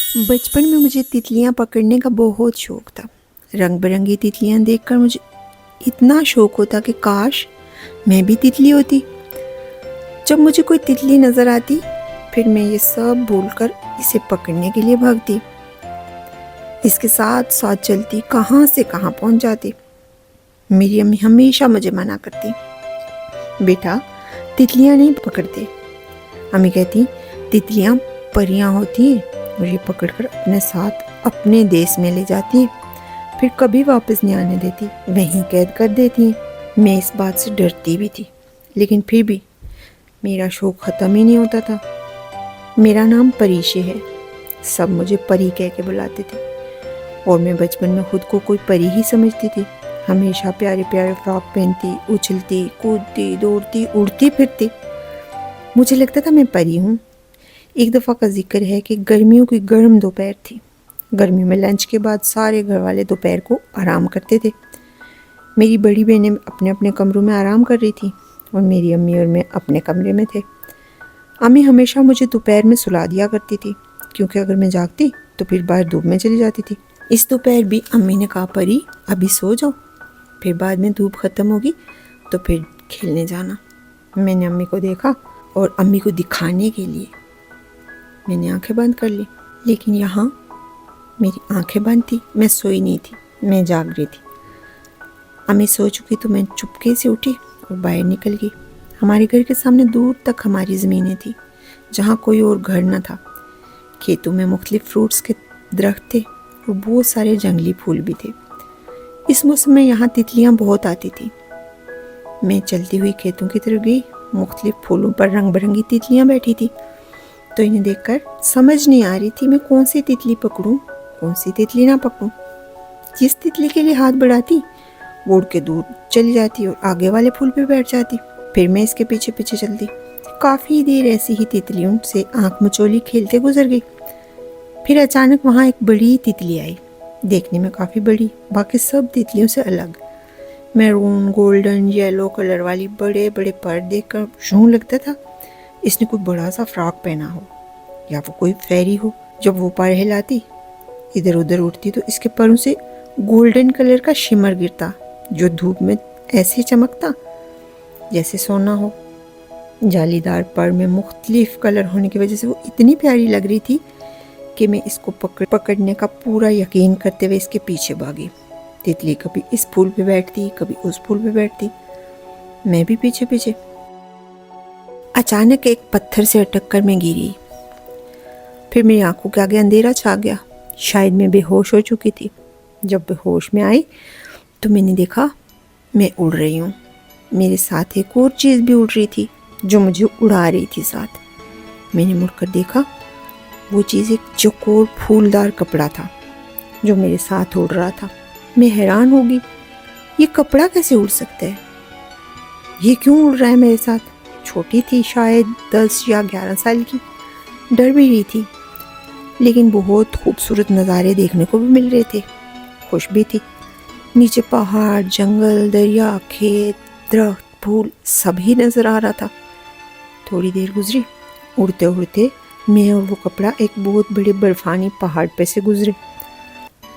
बचपन में मुझे तितलियां पकड़ने का बहुत शौक था। रंग बिरंगी तितलियां देखकर मुझे इतना शौक होता कि काश मैं भी तितली होती। जब मुझे कोई तितली नजर आती फिर मैं ये सब भूलकर इसे पकड़ने के लिए भागती। इसके साथ साथ चलती कहाँ से कहाँ पहुँच जाती। मेरी अम्मी हमेशा मुझे मना करती, बेटा तितलियां नहीं पकड़ते। अम्मी कहती तितलियां परियां होती हैं और ये पकड़कर अपने साथ अपने देश में ले जाती हैं, फिर कभी वापस नहीं आने देती, वहीं कैद कर देती हैं। मैं इस बात से डरती भी थी, लेकिन फिर भी मेरा शौक ख़त्म ही नहीं होता था। मेरा नाम परीशे है, सब मुझे परी कह के बुलाते थे और मैं बचपन में खुद को कोई परी ही समझती थी। हमेशा प्यारे प्यारे फ्रॉक पहनती, उछलती कूदती दौड़ती उड़ती फिरती। मुझे लगता था मैं परी हूँ। एक दफ़ा का जिक्र है कि गर्मियों की गर्म दोपहर थी। गर्मियों में लंच के बाद सारे घर वाले दोपहर को आराम करते थे। मेरी बड़ी बहनें अपने अपने कमरों में आराम कर रही थी और मेरी अम्मी और मैं अपने कमरे में थे। अम्मी हमेशा मुझे दोपहर में सुला दिया करती थी, क्योंकि अगर मैं जागती तो फिर बाहर धूप में चली जाती थी। इस दोपहर भी अम्मी ने कहा, परी अभी सो जाओ, फिर बाद में धूप ख़त्म होगी तो फिर खेलने जाना। मैंने अम्मी को देखा और अम्मी को दिखाने के लिए मैंने आंखें बंद कर ली, लेकिन यहाँ मेरी आंखें बंद थी, मैं सोई नहीं थी, मैं जाग रही थी। अम्मी सो चुकी तो मैं चुपके से उठी और बाहर निकल गई। हमारे घर के सामने दूर तक हमारी ज़मीनें थी, जहाँ कोई और घर न था। खेतों में मुख्तलिफ फ्रूट्स के दरख्त थे और बहुत सारे जंगली फूल भी थे। इस मौसम में यहाँ तितलियाँ बहुत आती थी। मैं चलती हुई खेतों की तरफ गई। मुख्तलिफ फूलों पर रंग बिरंगी तितलियाँ बैठी थी, तो इन्हें देखकर समझ नहीं आ रही थी मैं कौन सी तितली पकड़ूं, कौन सी तितली ना पकड़ूं। जिस तितली के लिए हाथ बढ़ाती वो उड़ के दूर चली जाती और आगे वाले फूल पे बैठ जाती। फिर मैं इसके पीछे पीछे चलती। काफ़ी देर ऐसी ही तितलियों से आंख मचोली खेलते गुजर गई। फिर अचानक वहाँ एक बड़ी तितली आई, देखने में काफ़ी बड़ी, बाकी सब तितलियों से अलग। मैरून गोल्डन येलो कलर वाली बड़े बड़े पर देखकर यूं लगता था इसने कोई बड़ा सा फ्रॉक पहना हो या वो कोई फेरी हो। जब वो पर हिलाती इधर उधर उड़ती तो इसके परों से गोल्डन कलर का शिमर गिरता, जो धूप में ऐसे चमकता जैसे सोना हो। जालीदार पर में मुख्तलिफ कलर होने की वजह से वो इतनी प्यारी लग रही थी कि मैं इसको पकड़ने का पूरा यकीन करते हुए इसके पीछे भागी। तितली कभी इस फूल पे बैठती, कभी उस फूल पे बैठती, मैं भी पीछे पीछे। अचानक एक पत्थर से अटक कर मैं गिरी। फिर मेरी आंखों के आगे अंधेरा छा गया। शायद मैं बेहोश हो चुकी थी। जब बेहोश में आई तो मैंने देखा मैं उड़ रही हूँ। मेरे साथ एक और चीज़ भी उड़ रही थी जो मुझे उड़ा रही थी साथ। मैंने मुड़कर देखा, वो चीज़ एक चौकोर फूलदार कपड़ा था जो मेरे साथ उड़ रहा था। मैं हैरान हो गई, ये कपड़ा कैसे उड़ सकता है, ये क्यों उड़ रहा है मेरे साथ। छोटी थी, शायद 10 या 11 साल की। डर भी रही थी, लेकिन बहुत खूबसूरत नज़ारे देखने को भी मिल रहे थे। खुश भी थी। नीचे पहाड़, जंगल, दरिया, खेत, दरख्त, फूल सभी नज़र आ रहा था। थोड़ी देर गुजरी, उड़ते उड़ते मैं और वो कपड़ा एक बहुत बड़े बर्फानी पहाड़ पे से गुजरे।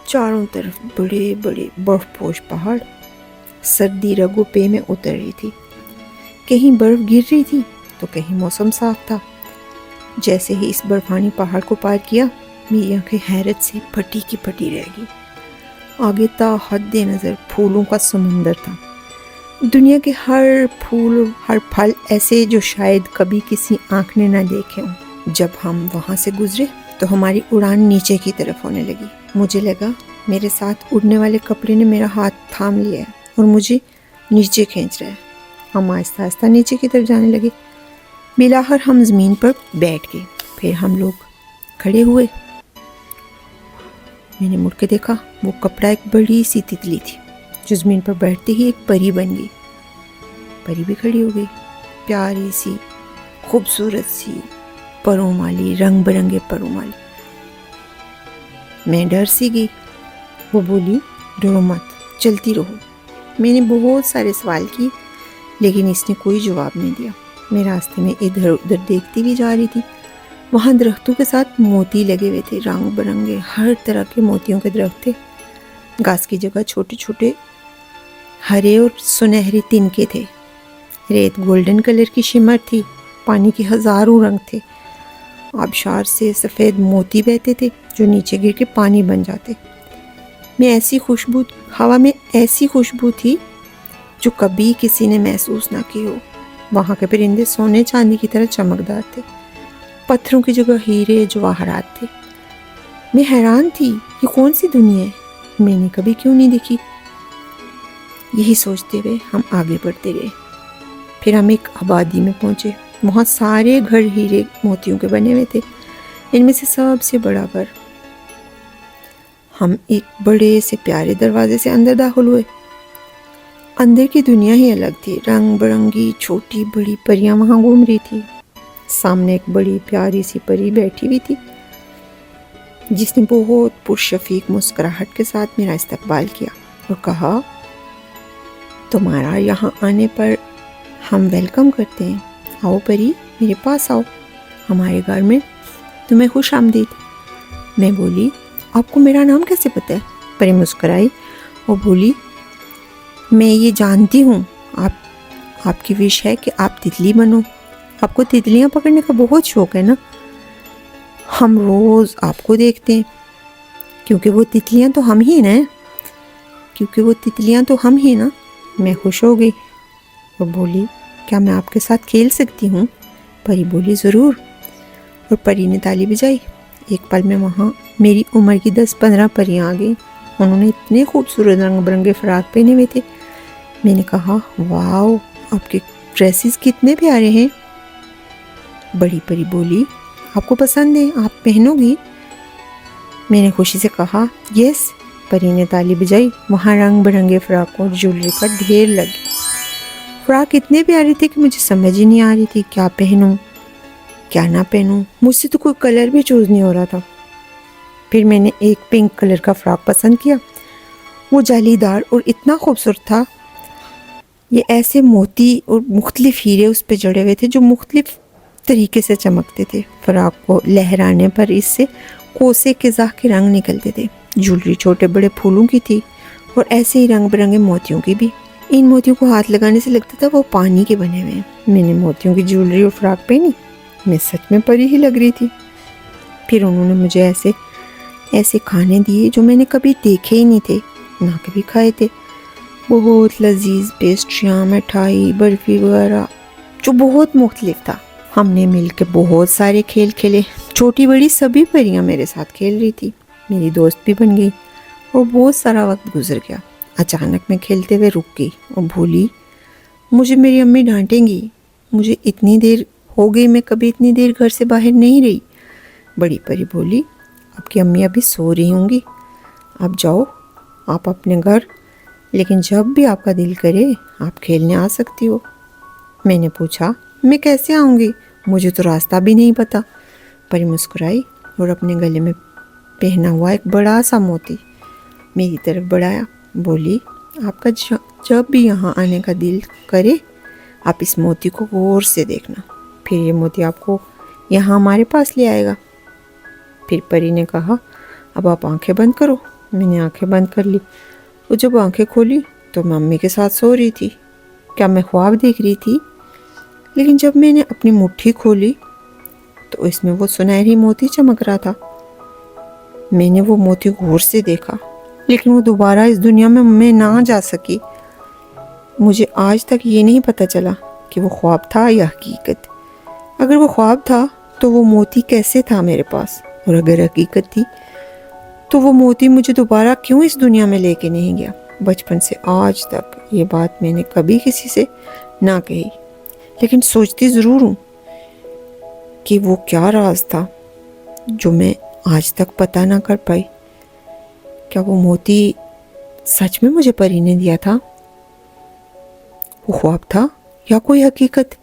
चारों तरफ बड़े बड़े बर्फपोश पहाड़। सर्दी रगों पे में उतर रही थी। कहीं बर्फ गिर रही थी तो कहीं मौसम साफ था। जैसे ही इस बर्फानी पहाड़ को पार किया, मेरी आंखें हैरत से फटी की फटी रह गई। आगे ता हद नज़र फूलों का समुंदर था। दुनिया के हर फूल, हर फल ऐसे जो शायद कभी किसी आंख ने ना देखे हों। जब हम वहाँ से गुजरे तो हमारी उड़ान नीचे की तरफ होने लगी। मुझे लगा मेरे साथ उड़ने वाले कपड़े ने मेरा हाथ थाम लिया है और मुझे नीचे खींच रहा है। हम आहिस्ता आहिस्ता नीचे की तरफ जाने लगे। बिलाखिर हम ज़मीन पर बैठ गए। फिर हम लोग खड़े हुए। मैंने मुड़ के देखा, वो कपड़ा एक बड़ी सी तितली थी जो ज़मीन पर बैठते ही एक परी बन गई। परी भी खड़ी हो गई, प्यारी सी, खूबसूरत सी, परों वाली, रंग बिरंगे परों वाली। मैं डर सी गई। वो बोली, डरो मत, चलती रहो। मैंने बहुत सारे सवाल किए, लेकिन इसने कोई जवाब नहीं दिया। मैं रास्ते में इधर उधर देखती भी जा रही थी। वहाँ درختوں کے ساتھ موتی لگے ہوئے تھے، رنگ برنگے ہر طرح کے موتیوں کے درخت تھے۔ گھاس کی جگہ چھوٹے چھوٹے ہرے اور سنہرے تنکے تھے، ریت گولڈن کلر کی شمر تھی، پانی کے ہزاروں رنگ تھے، آبشار سے سفید موتی بہتے تھے جو نیچے گر کے پانی بن جاتے۔ ہوا میں ایسی خوشبو تھی جو کبھی کسی نے محسوس نہ کی ہو۔ وہاں کے پرندے سونے چاندی کی طرح چمکدار تھے، پتھروں کی جگہ ہیرے جواہرات تھے۔ میں حیران تھی، یہ کون سی دنیا ہے، میں نے کبھی کیوں نہیں دیکھی؟ یہی سوچتے ہوئے ہم آگے بڑھتے گئے۔ پھر ہم ایک آبادی میں پہنچے، وہاں سارے گھر ہیرے موتیوں کے بنے ہوئے تھے، ان میں سے سب سے بڑا گھر۔ ہم ایک بڑے سے پیارے دروازے سے اندر داخل ہوئے۔ اندر کی دنیا ہی الگ تھی، رنگ برنگی چھوٹی بڑی پریاں وہاں گھوم رہی تھی۔ سامنے ایک بڑی پیاری سی پری بیٹھی ہوئی تھی جس نے بہت پرشفیق مسکراہٹ کے ساتھ میرا استقبال کیا اور کہا، تمہارا یہاں آنے پر ہم ویلکم کرتے ہیں، آؤ پری میرے پاس آؤ، ہمارے گھر میں تمہیں خوش آمدید۔ میں بولی، آپ کو میرا نام کیسے پتہ ہے؟ پری مسکرائی اور بولی، میں یہ جانتی ہوں آپ کی وش ہے کہ آپ تتلی بنو، آپ کو تتلیاں پکڑنے کا بہت شوق ہے نا؟ ہم روز آپ کو دیکھتے ہیں کیونکہ وہ تتلیاں تو ہم ہی نا۔ میں خوش ہو گئی اور بولی، کیا میں آپ کے ساتھ کھیل سکتی ہوں؟ پری بولی، ضرور، اور پری نے تالی بجائی۔ ایک پل میں وہاں میری عمر کی 10-15 پریاں آ گئیں، انہوں نے اتنے خوبصورت رنگ برنگے فراق پہنے ہوئے تھے۔ میں نے کہا، واو، آپ کے ڈریسز کتنے پیارے ہیں۔ بڑی پری بولی، آپ کو پسند ہے، آپ پہنو گی؟ میں نے خوشی سے کہا، یس۔ پری نے تالی بجائی، وہاں رنگ برنگے فراقوں اور جویلری کا ڈھیر لگ گیا۔ فراق اتنے پیارے تھے کہ مجھے سمجھ ہی نہیں آ رہی تھی کیا پہنوں کیا نہ پہنوں، مجھ سے تو کوئی کلر بھی چوز نہیں ہو رہا تھا۔ پھر میں نے ایک پنک کلر کا فراق پسند کیا، وہ جالی دار اور اتنا خوبصورت تھا، یہ ایسے موتی اور مختلف ہیرے اس پہ جڑے ہوئے تھے جو مختلف طریقے سے چمکتے تھے۔ فراق کو لہرانے پر اس سے کوسے قزح کے رنگ نکلتے تھے۔ جویلری چھوٹے بڑے پھولوں کی تھی اور ایسے ہی رنگ برنگے موتیوں کی بھی۔ ان موتیوں کو ہاتھ لگانے سے لگتا تھا وہ پانی کے بنے ہوئے ہیں۔ میں نے موتیوں کی جویلری اور فراق پہنی، میں سچ میں پری ہی لگ رہی تھی۔ پھر انہوں نے مجھے ایسے کھانے دیے جو میں نے کبھی دیکھے ہی نہیں تھے، نہ کبھی کھائے تھے۔ بہت لذیذ پیسٹریاں، مٹھائی، برفی وغیرہ جو بہت مختلف تھا۔ ہم نے مل کے بہت سارے کھیل کھیلے، چھوٹی بڑی سبھی پریاں میرے ساتھ کھیل رہی تھی، میری دوست بھی بن گئی اور بہت سارا وقت گزر گیا۔ اچانک میں کھیلتے ہوئے رک گئی اور بھولی، مجھے میری امی ڈانٹیں گی، مجھے اتنی دیر ہو گئی، میں کبھی اتنی دیر گھر سے باہر نہیں رہی۔ بڑی پری بولی، آپ کی امی ابھی سو رہی ہوں گی، آپ جاؤ آپ اپنے گھر، لیکن جب بھی آپ کا دل کرے آپ کھیلنے آ سکتی ہو۔ میں نے پوچھا، میں کیسے آؤں گی، مجھے تو راستہ بھی نہیں پتہ۔ پری مسکرائی اور اپنے گلے میں پہنا ہوا ایک بڑا سا موتی میری طرف بڑھایا، بولی، آپ کا جب بھی یہاں آنے کا دل کرے آپ اس موتی کو غور سے دیکھنا، پھر یہ موتی آپ کو یہاں ہمارے پاس لے آئے گا۔ پھر پری نے کہا، اب آپ آنکھیں بند کرو۔ میں نے آنکھیں بند کر لی اور جب آنکھیں کھولی تو میں امی کے ساتھ سو رہی تھی۔ کیا میں خواب دیکھ رہی تھی؟ لیکن جب میں نے اپنی مٹھی کھولی تو اس میں وہ سنہری موتی چمک رہا تھا۔ میں نے وہ موتی غور سے دیکھا، لیکن وہ دوبارہ اس دنیا میں نہ جا سکی۔ مجھے آج تک یہ نہیں پتہ چلا کہ وہ خواب تھا یا حقیقت۔ اگر وہ خواب تھا تو وہ موتی کیسے تھا میرے پاس، اور اگر حقیقت تھی تو وہ موتی مجھے دوبارہ کیوں اس دنیا میں لے کے نہیں گیا؟ بچپن سے آج تک یہ بات میں نے کبھی کسی سے نہ کہی، لیکن سوچتی ضرور ہوں کہ وہ کیا راز تھا جو میں آج تک پتہ نہ کر پائی۔ کیا وہ موتی سچ میں مجھے پری نے دیا تھا؟ وہ خواب تھا یا کوئی حقیقت؟